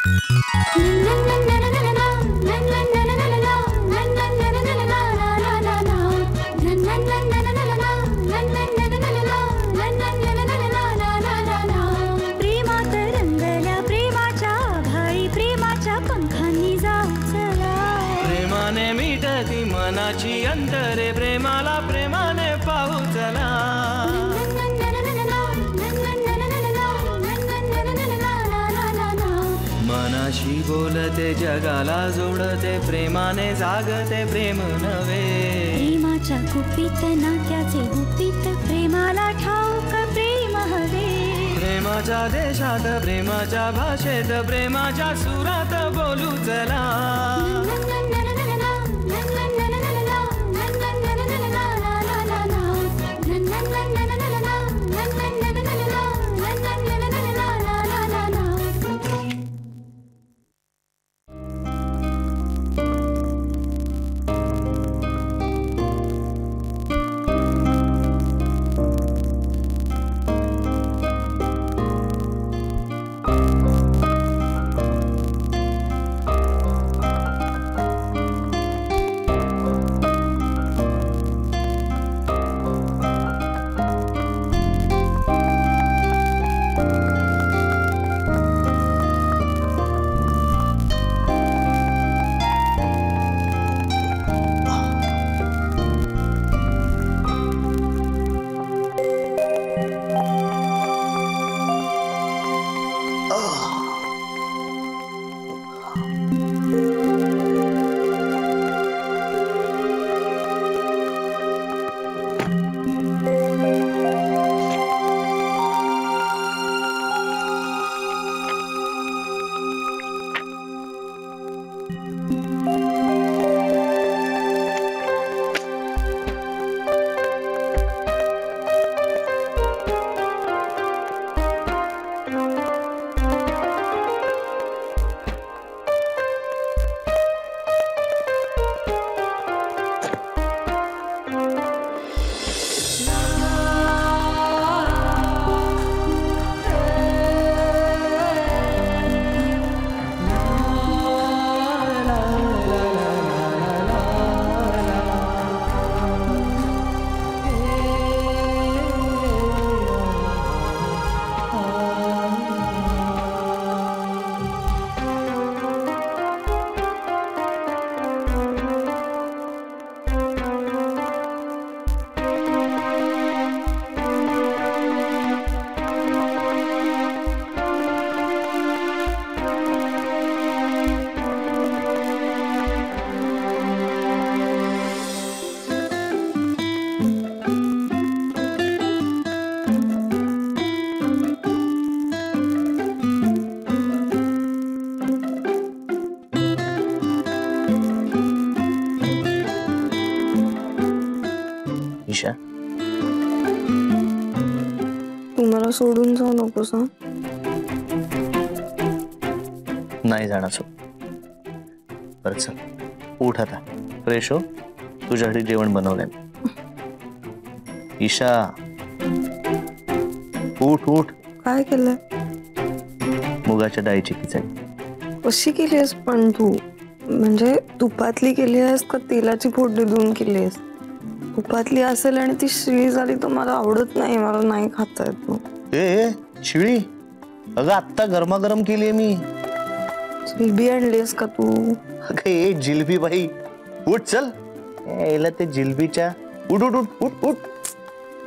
प्रेमात रंगल्या प्रेमाच्या भाई प्रेमाच्या पंखांनी जाऊ चला. प्रेमाने मिटती मनाची अंतरे प्रेमाला प्रेमाने पाहू चला. मनाशी बोलते जगाला जोडते प्रेमाने जागते प्रेम नव्हे. प्रेमाच्या कुपीत नात्याचे गुपित प्रेमाला ठाऊक प्रेम हवे. प्रेमाच्या देशात प्रेमाच्या भाषेत प्रेमाच्या सुरात बोलू चला. ईशा, तू मला सोडून जाऊ नकोस. नाही जाणार. बरं चल उठ आता, फ्रेश हो. तुझ्यासाठी जेवण बनवलंय. ईशा उठ उठ. काय केलंय? मुगाच्या डाळीची खिचडी. कशी केली आहेस पण तू? म्हणजे तुपातली केली आहेस का तेलाची फोडणी देऊन केली आहेस? तुपातली असेल आणि ती शिळी झाली तर मला आवडत नाही. मला नाही खाता येत मग. ए शिळी? अगं आत्ता गरमागरम केलीये मी. जिलबी आणलीस का तू? अगं ए जिलबी बाई, उठ चल. यायला ते जिलबीच्या. उठ उठ उठ उठ उठ.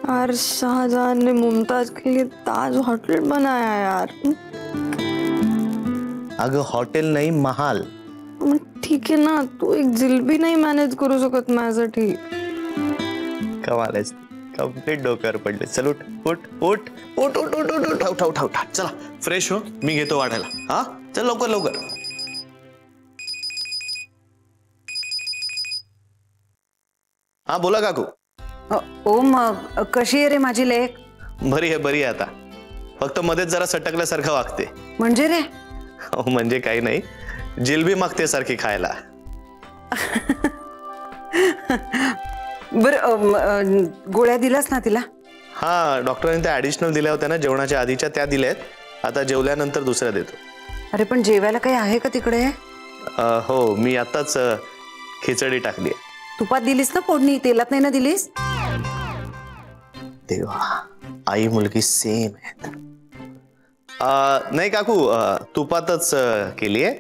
यार शाहजहान ने मुमताज के लिए ताज होटल बनाया यार. अगं हॉटेल नाही, महाल. ठीक आहे ना, तू एक जिलबी नाही मॅनेज करू शकत माझ्यासाठी? कमाल आहेस, कंप्लीट डोक्यावर पडले. चल उठ उठ उठ उठ उठ उठ उठ उठ उठ उठ. चला फ्रेश हो, मी घेतो वाढायला. हा चल लवकर लवकर. हा बोला काकू. ओम, कशी आहे रे माझी लेक? बरी आहे आता. फक्त मध्येच जरा सटकल्यासारखं वागते. म्हणजे रे? म्हणजे काही नाही, जिलबी मागते सारखी खायला. बर, गोळ्या दिलास ना तिला? हा, डॉक्टरांनी त्या ऍडिशनल दिल्या होत्या ना जेवणाच्या आधीच्या, त्या दिल्यात. आता जेवल्यानंतर दुसऱ्या देतो. अरे पण जेवायला काही आहे का तिकडे? हो, मी आताच खिचडी टाकली. तुपात दिलीस ना फोडणी, तेलात नाही ना दिलीस? देवा, आई मुलगी सेम आहे. नाही काकू, तुपातच केली आहे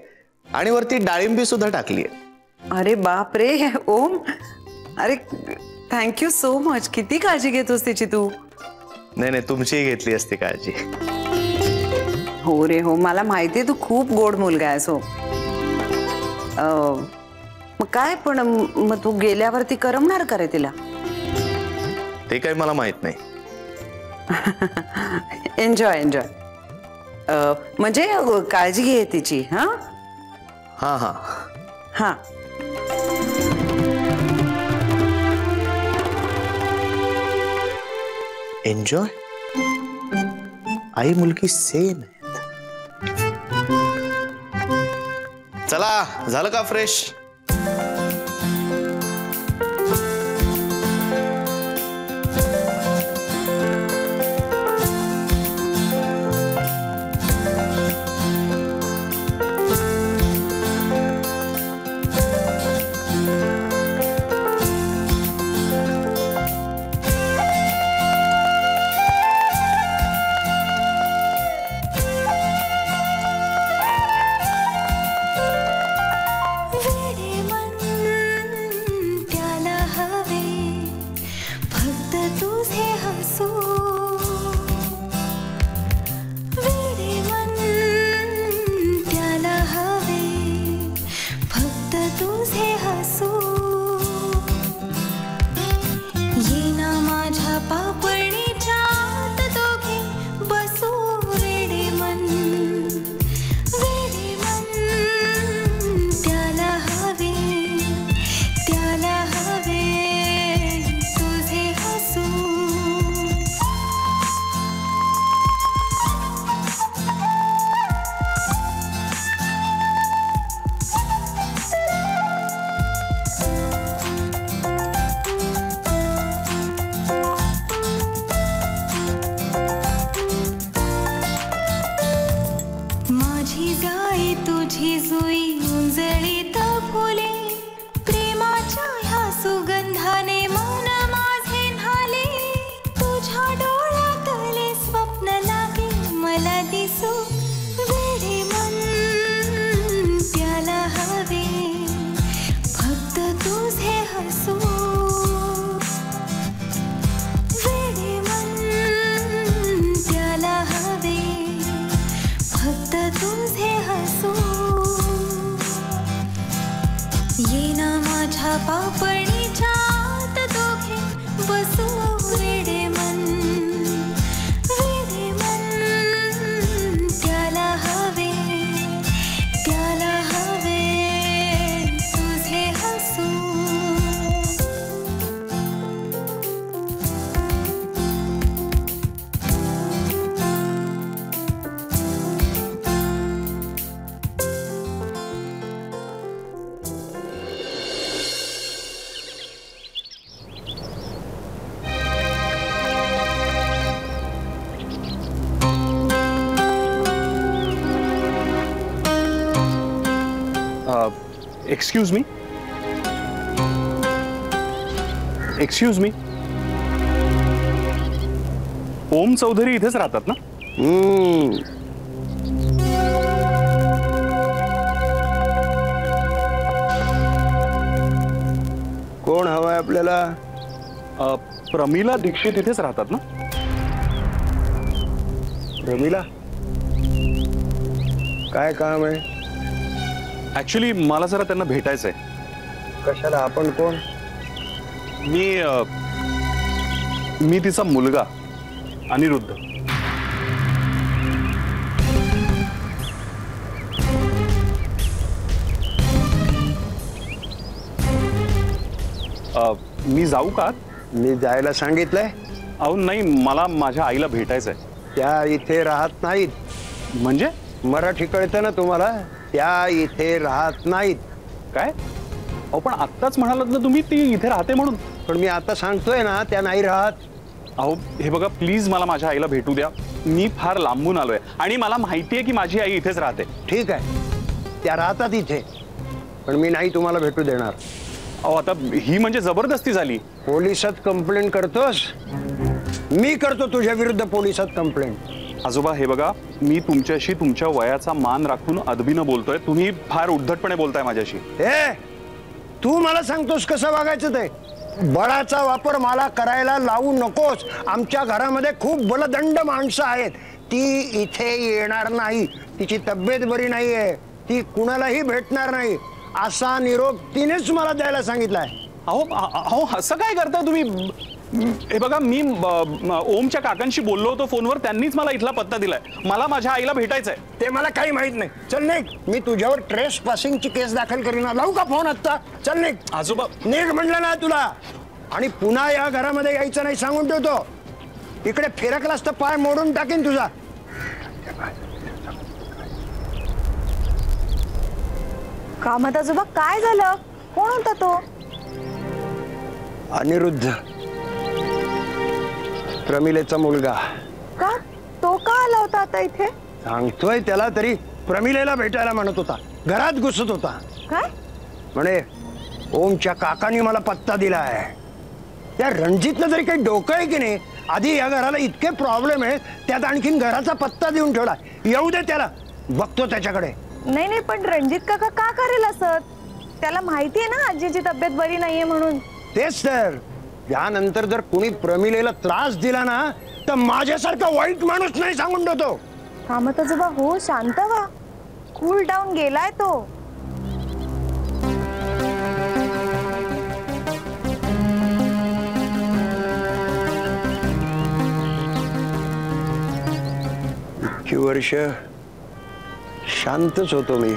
आणि वरती डाळिंबी सुद्धा टाकली आहे. अरे बाप रे ओम, अरे थँक्यू सो मच. किती काळजी घेतोस त्याची तू. नाही नाही, तुमचीही घेतली असती काळजी. हो रे हो, मला माहितीये तू खूप गोड मुलगा आहेस. हो मग काय, पण मग तू गेल्यावरती करमणार का रे तिला? ते काही मला माहित नाही. Enjoy enjoy. म्हणजे काळजी घे तिची. हा हा हा हा. एन्जॉय. आई मुलगी सेम आहे. चला, झालं का fresh? Excuse me, excuse me. Om Chaudhary इथेच राहतात ना? कोण हवाय आपल्याला? प्रमिला दीक्षित इथेच राहतात ना? रमीला काय काम आहे? ऍक्च्युली मला जरा त्यांना भेटायचंय. कशाला? आपण कोण? मी तिचा मुलगा अनिरुद्ध. मी जाऊ का? मी जायला सांगितलंय. अहो नाही, मला माझ्या आईला भेटायचंय. त्या इथे राहत नाहीत. म्हणजे? मराठी कळतं ना तुम्हाला? त्या इथे राहत नाहीत. काय? अहो पण आत्ताच म्हणालात ना तुम्ही ती इथे राहते म्हणून. पण मी आता सांगतोय ना, त्या नाही राहत. अहो हे बघा, प्लीज मला माझ्या आईला भेटू द्या. मी फार लांबून आलोय आणि मला माहितीये की माझी आई इथेच राहते. ठीक आहे, त्या राहतात इथे, पण मी नाही तुम्हाला भेटू देणार. अहो आता ही म्हणजे जबरदस्ती झाली. पोलिसात कंप्लेंट करतोस? मी करतो तुझ्या विरुद्ध पोलिसात कंप्लेंट. आजोबा हे बघा, मी तुमच्याशी तुमच्या वयाचा मान राखून अदबीनं बोलतोय, तुम्ही फार उद्धटपणे बोलताय माझ्याशी. हे तू मला सांगतोस कसं वागायचं ते? बळाचा वापर मला करायला लावू नकोस. आमच्या घरामध्ये खूप बलदंड माणसं आहेत. ती इथे येणार नाही, तिची तब्येत बरी नाहीये, ती कुणालाही भेटणार नाही असा निरोप तिनेच मला द्यायला सांगितलाय. अहो असं काय करताय तुम्ही? हे बघा, मी ओमच्या काकांशी बोललो होतो फोनवर, त्यांनीच मला इथला पत्ता दिलाय. मला माझ्या आईला भेटायचंय. ते मला काही माहित नाही. चल निघ, मी तुझ्यावर ट्रेस पासिंगची केस दाखल करीन. लावू का फोन आत्ता? चल निघ. आजोबा निघ म्हणलं ना तुला. आणि पुन्हा या घरामध्ये यायचं नाही सांगून ठेवतो. इकडे फिरकलास तर पाय मोडून टाकीन तुझा. कामत आजोबा काय झालं? कोण होता तो? अनिरुद्ध, प्रमिलेचा मुलगा. का? तो का आला होता आता इथे? सांगतोय त्याला तरी प्रमिलेला भेटायला म्हणत होता. घरात घुसत होता. काय म्हणे ओमच्या काकांनी मला पत्ता दिलाय. त्या रणजितनं तरी काही डोकं आहे की नाही? आधी या घराला इतके प्रॉब्लेम आहे, त्यात आणखीन घराचा पत्ता देऊन ठेवला. येऊ दे त्याला, बघतो त्याच्याकडे. नाही नाही, पण रणजित काका का करेल असं? त्याला माहिती आहे ना आजीची तब्येत बरी नाहीये म्हणून. तेच तर, त्यानंतर जर कोणी प्रमिलेला त्रास दिला ना तर माझ्यासारखा वाईट माणूस नाही सांगून ठेवतो. कामत आजोबा हो, शांत व्हा. कूल डाऊन गेलाय तो. इतकी वर्ष शांतच होतो मी.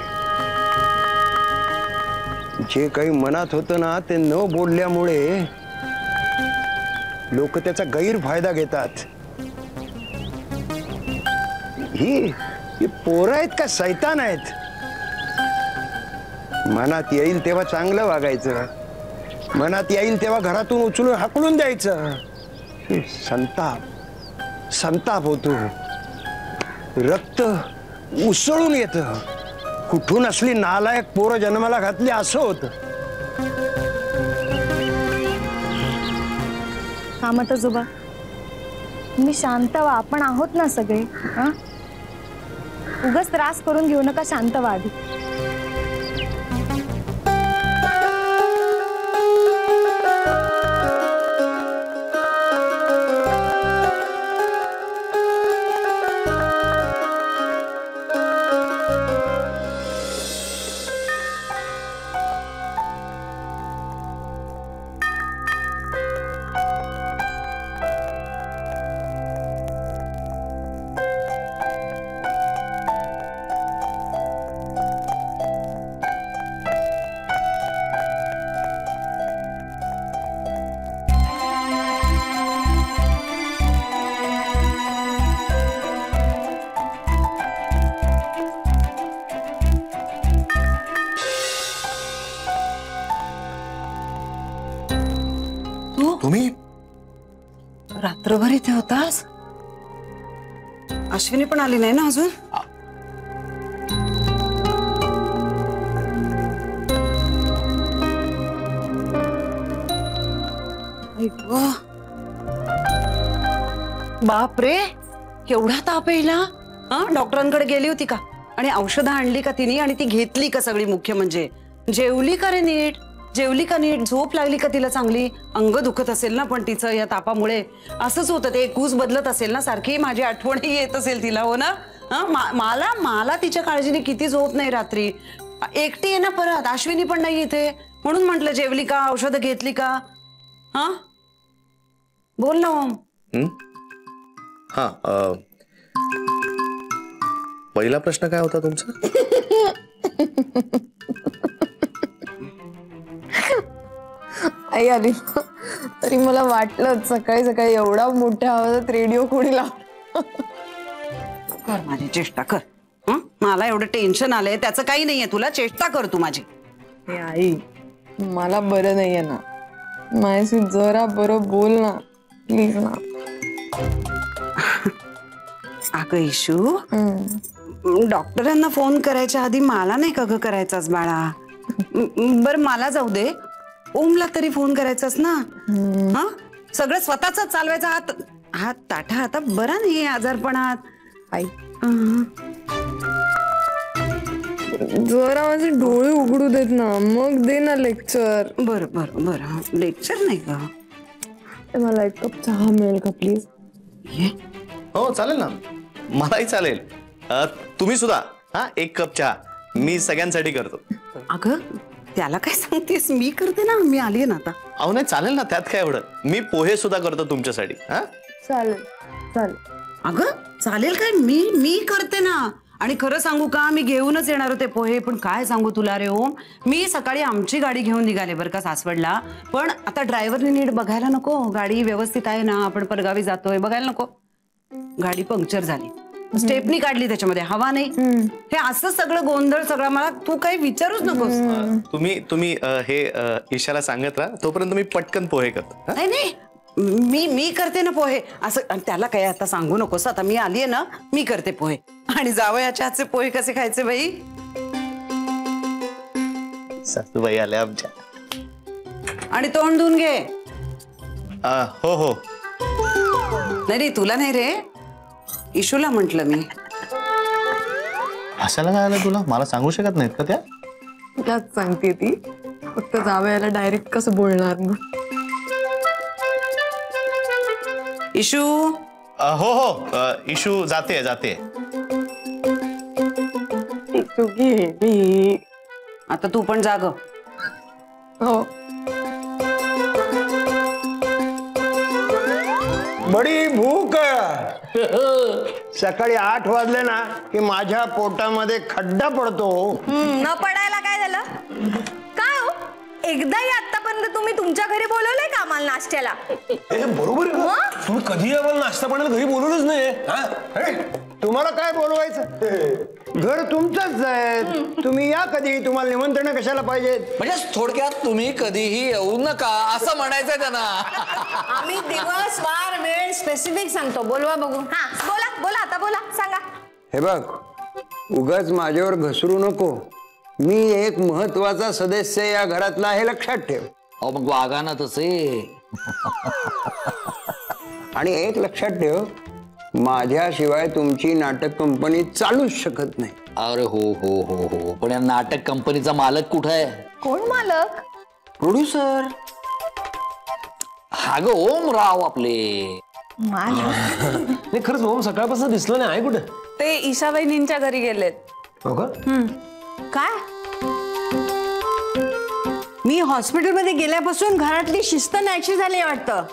जे काही मनात होतं ना ते न बोलल्यामुळे लोक त्याचा गैरफायदा घेतात. ही पोरं आहेत का सैतान आहेत? मनात येईल तेव्हा चांगलं वागायचं, मनात येईल तेव्हा घरातून उचलून हाकलून द्यायचं. संताप संताप होतो, रक्त उसळून येतं. कुठून असली नालायक पोरं जन्माला घातली असं होतं. कामत आजोबा तुम्ही शांत व्हा. आपण आहोत ना सगळे. हा, उगाच त्रास करून घेऊ नका. शांत व्हा आधी. तुम्ही रात्रभर इथे होतास? अश्विनी पण आली नाही ना अजून? बाप रे, केवढा ताप यायला. हा, डॉक्टरांकडे गेली होती का? आणि औषधं आणली का तिने? आणि ती घेतली का सगळी? मुख्य म्हणजे जेवली का रे नीट? जेवली का नीट? झोप लागली का तिला चांगली? अंग दुखत असेल ना पण तिचं या तापामुळे. असंच होतं ते, कूस बदलत असेल ना सारखी. माझी आठवणही येत असेल तिला. हो ना? मला तिच्या काळजीने किती झोप नाही रात्री. एकटी आहे ना परत, अश्विनी पण नाही इथे. म्हणून म्हटलं जेवली का, औषधं घेतली का? हा बोल ना ओम. हा, पहिला प्रश्न काय होता तुमचा? आई आली तरी मला वाटलं सकाळी सकाळी एवढा मोठ्या आवाजात रेडिओ कोणी लावला. कर माझी चेष्टा कर. मला एवढं टेन्शन आलंय त्याचं काही नाहीये. तुला चेष्टा कर तू माझी. आई मला बरं नाहीये ना, माझ्याशी जरा बरं बोल ना प्लीज ना. अगं इशू, डॉक्टरांना फोन करायच्या आधी मला नाही का ग करायचाच बाळा? बरं मला जाऊ दे, ओमला तरी फोन करायचाच ना. हा सगळं स्वतःच चालवायचा. हात ताठा आता बरा नाही आजारपणात. आई जरा माझे डोळे उघडू देत ना, मग दे ना लेक्चर. बरं बरं बरं, लेक्चर नाही का? मला एक कप चहा मिळेल का प्लीज? हो चालेल ना, मलाही चालेल. तुम्ही सुद्धा. हा एक कप चहा मी सगळ्यांसाठी करतो. अगं त्याला काय सांगतेस, मी करते ना, मी आली ना आता. अहो नाही चालेल ना, त्यात काय एवढं. मी पोहे सुद्धा करतो तुमच्यासाठी. हा चालेल चालेल. अगं चालेल काय, मी करते ना. आणि खरं सांगू का, मी घेऊनच येणार होते पोहे, पण काय सांगू तुला रे ओम, मी सकाळी आमची गाडी घेऊन निघाले बरं का सासवडला. पण आता ड्रायव्हरने नीट बघायला नको, गाडी व्यवस्थित आहे ना, आपण परगावी जातोय बघायला नको. गाडी पंक्चर झाली, स्टेपनी काढली, त्याच्यामध्ये हवा नाही. हे असं सगळं गोंधळ सगळं, मला तू काही विचारूच नकोस. तुम्ही हे ईशाला सांगत राहा, तोपर्यंत मी पटकन पोहे करतो. नाही नाही, मी करते ना पोहे असं. आणि त्याला काय आता सांगू नकोस, आता मी आलीये ना, मी करते पोहे. आणि जावयाच्या हातचे पोहे कसे खायचे बाई? सासूबाई आल्या आमच्या. आणि तोंड धुवून घे. हो हो. नाही तुला नाही रे, इशूला म्हंटल मी. हसायला काय आलं तुला? मला सांगू शकत नाहीत का त्या? त्याच सांगते ती, फक्त जावयाला डायरेक्ट कसं बोलणार मग. इशू. हो हो इशू जाते. आता तू पण जाग. हो. बडी भूक. सकाळी 8 वाजले ना की माझ्या पोटामध्ये खड्डा पडतो. न पडायला काय झालं? काय हो, एकदाही आतापर्यंत तुम्ही तुमच्या घरी बोलवलंय का आम्हाला नाश्त्याला? बरोबर तुम्ही कधी आम्हाला नाश्ता पाण्याला घरी बोलवलंच नाही. तुम्हाला काय बोलवायचं? घर तुमचंच आहे, तुम्ही या कधी. तुम्हाला निमंत्रण कशाला पाहिजेत? म्हणजे थोडक्यात तुम्ही कधीही येऊ नका असं म्हणायचंय त्यांना. आम्ही दिवस वार वेळ स्पेसिफिक सांगतो, बोलवा बघू. हा बोला आता बोला, सांगा. हे बघ, उगाच माझ्यावर घसरू नको. मी एक महत्वाचा सदस्य या घरातला हे लक्षात ठेव. अहो मग वागा ना तसे. आणि एक लक्षात ठेव, माझ्याशिवाय तुमची नाटक कंपनी चालूच शकत नाही. अरे हो हो हो हो, पण या नाटक कंपनीचा मालक कुठे आहे? कोण मालक? प्रोड्युसर. हा ग ओमराव आपले. नाही खरंच ओम सकाळपासून दिसलं नाही. आहे कुठे? ते ईशा वहिनींच्या घरी गेलेत. हो का? काय? मी हॉस्पिटलमध्ये गेल्यापासून घरातली शिस्त नाहीशी झाली वाटतं.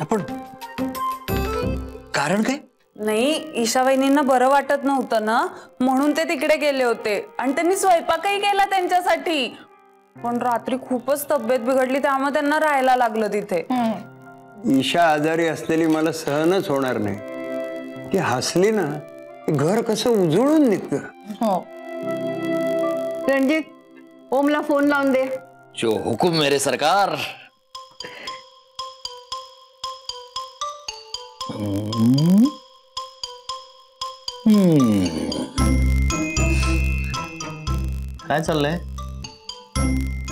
पण कारण काय? नाही, ईशा वहिनींना बरं वाटत नव्हतं ना, म्हणून ते तिकडे गेले होते. आणि त्यांनी स्वयंपाकही केला त्यांच्यासाठी, पण रात्री खूपच तब्येत बिघडली, त्यामुळे त्यांना राहायला लागलं तिथे. ईशा आजारी असलेली मला सहनच होणार नाही. ती हसली ना, घर कसं उजळून निघतं. रणजित, ओमला फोन लावून दे. जो हुकुम मेरे सरकार. काय चाललंय?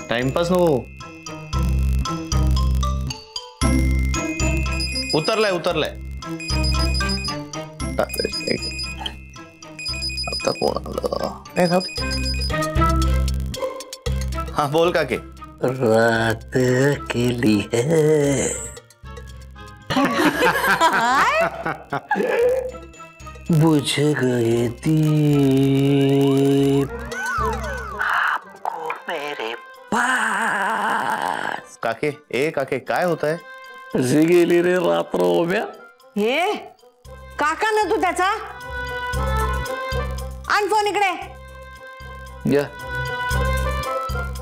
टाइमपास नको. उतरलाय. आता कोण आलं? हा बोल काके. रात केली है. बुझ गए दीप आपको मेरे पास. काके काय होत आहे? कशी गेली रे रात्र ओम्या? हे काका ना तू त्याचा. आण फोन इकडे. या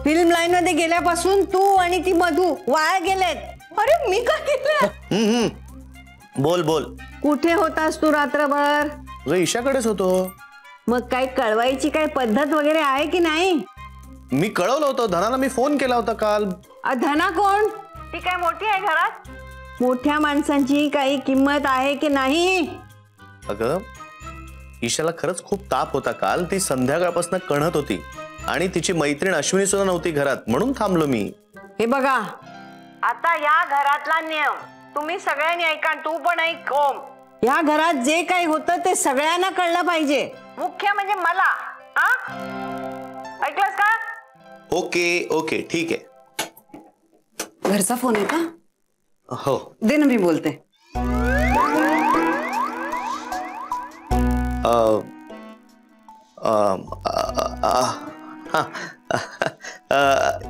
फिल्म लाईन मध्ये गेल्यापासून तू आणि ती मधू वाया गेलेत. अरे मी काय केलं? बोल. कुठे होतास तू रात्रभर? ईशाकडेच होतो. मग काय कळवायची काय पद्धत वगैरे आहे की नाही? मी कळवलं होतं धनाला. मी फोन केला होता काल. धना कोण? ती काय मोठी आहे घरात? मोठ्या माणसांची काही किंमत आहे की नाही? अगं ईशाला खरंच खूप ताप होता काल. ती संध्याकाळपासून कणत होती आणि तिची मैत्रीण अश्विनी सुद्धा नव्हती घरात, म्हणून थांबलो मी. हे बघा, आता या घरातला नियम तुम्ही सगळ्यांनी ऐका, तू पण ऐक ओम. या घरात जे काही होतं ते सगळ्यांना कळलं पाहिजे, मुख्य म्हणजे मला. ऐकलंस का? ओके ओके ठीक आहे. घरचा फोन आहे का? हो दे ना, मी बोलते.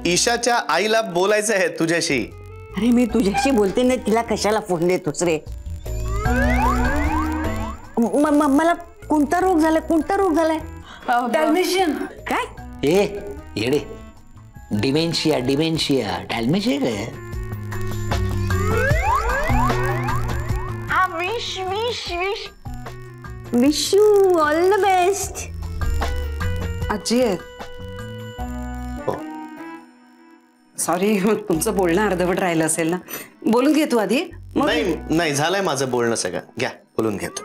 ईशाच्या आईला बोलायचं आहे तुझ्याशी. अरे मी तुझ्याशी बोलते ना, तिला कशाला फोन देतोस रे? मला कोणता रोग झालाय? कोणता रोग झालाय? डॅल्मेशियन. काय? ए येडे, डिमेन्शिया डिमेन्शिया डॅल्मेशिया काय? हा wish wish wish wish you all the best. आजी आहे. सॉरी, तुमचं बोलणं अर्धवट राहिलं असेल ना. बोलून घे तू आधी. नाही नाही, झालंय माझं बोलणं सगळं. घ्या बोलून घेतो.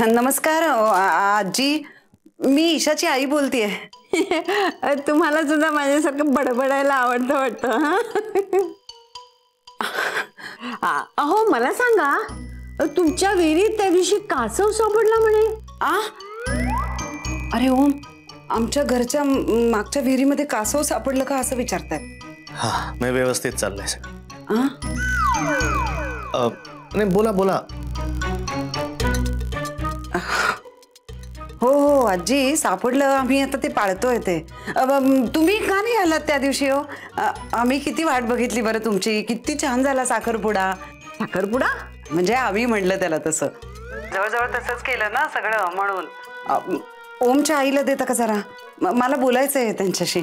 नमस्कार आजी, मी ईशाची आई बोलतेय. तुम्हाला सुद्धा माझ्यासारखं बडबडायला आवडतं वाटतं. अहो मला सांगा, तुमच्या विहिरीत त्या दिवशी कासव सापडला म्हणे. अरे ओम, आमच्या घरच्या मागच्या विहिरीमध्ये कासव सापडलं का असं विचारतायत? हा, मी व्यवस्थित चाललंय सगळं. नाही बोला बोला. हो हो आजी, सापडलं. आम्ही आता ते पाळतोय ते. तुम्ही का नाही आलात त्या दिवशी? हो, आम्ही किती वाट बघितली बरं तुमची. किती छान झाला साखरपुडा. साखरपुडा म्हणजे आम्ही म्हणलं त्याला तसं. जवळजवळ तसंच केलं ना सगळं, म्हणून. ओमच्या आईला देता का जरा? मला बोलायचंय त्यांच्याशी.